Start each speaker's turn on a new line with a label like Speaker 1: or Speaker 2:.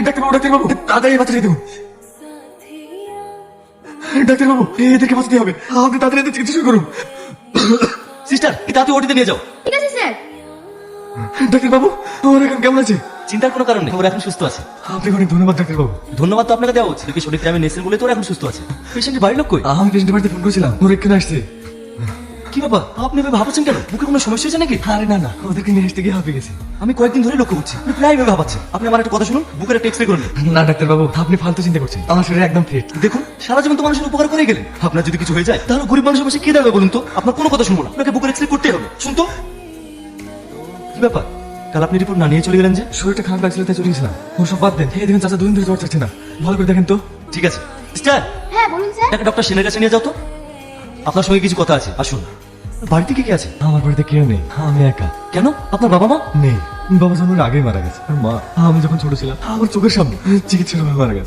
Speaker 1: ডাক্তারবাবু ডাক্তারবাবু তাড়াতাড়ি বাঁচাতে দেবো। ডাক্তারবাবু এদেরকে বাঁচাতে হবে, আপনি তাড়াতাড়ি এদের চিকিৎসা শুরু করুন।
Speaker 2: সিস্টার তাতে ওটিতে নিয়ে যাও।
Speaker 3: ঠিক আছে স্যার।
Speaker 1: ডাক্তারবাবু ওর এখন কেমন আছে?
Speaker 2: চিন্তার কোনো কারণ নেই, ওরা এখন সুস্থ আছে।
Speaker 1: আপনাকে অনেক ধন্যবাদ ডাক্তারবাবু।
Speaker 2: ধন্যবাদ তো আপনাকে দেওয়া হচ্ছে, কি সঠিক টাইমে নেছেন বলে তো ওরা এখন সুস্থ আছে। পেশেন্টের বাড়ির লোক কই?
Speaker 1: আমি পেশেন্টের বাড়িতে ফোন করেছিলাম, ওর এখানে আসছে।
Speaker 2: কি ব্যাপার, আপনি এভাবে ভাবছেন কেন? বুকে কোনো সমস্যা হয়েছে নাকি?
Speaker 1: আরে না না, ওদেরকে নিয়ে আসতে গিয়ে হাঁপিয়ে গেছি।
Speaker 2: আমি কয়েকদিন ধরে লক্ষ্য করছি আপনি প্রায় এভাবে ভাবাচ্ছেন। আপনি আমার একটা কথা শুনুন, বুকের একটা এক্সরে করে নিন।
Speaker 1: না ডাক্তারবাবু, আপনি ফালতু চিন্তা করছেন, আমার শরীর একদম ফিট।
Speaker 2: দেখুন সারা জীবন তো মানুষের উপকার করে গেলেন, আপনার যদি কিছু হয়ে যায় তাহলে গরিব মানুষের পাশে কে দাঁড়াবে বলুন তো? আপনার কোনো কথা শুনবো না, আপনাকে বুকের এক্সরে করতেই হবে। শুন তো কি ব্যাপার, কাল আপনি রিপোর্ট না নিয়ে চলে গেলেন যে?
Speaker 1: শরীরটা খারাপ লাগছিল তাই চলে গেছিলাম। ওর সব বাদ দেন, এই দেখুন চাচা দুদিন ধরে জ্বর চাচ্ছে না, ভালো করে দেখেন তো।
Speaker 2: ঠিক আছে সিস্টার,
Speaker 3: হ্যাঁ বলুন স্যার।
Speaker 2: একটা ডক্টর সেনের কাছে নিয়ে যাও তো, আপনার সঙ্গে কিছু কথা আছে। আসুন। বাড়িতে কে কে আছে?
Speaker 1: আমার বাড়িতে কেউ নেই, আমি একা।
Speaker 2: কেন, আপনার বাবা মা?
Speaker 1: নেই, বাবা জন্মের আগেই মারা গেছে। আর মা আমি যখন ছোট ছিলাম আমার চোখের সামনে চিকিৎসার ভাবে মারা গেছে।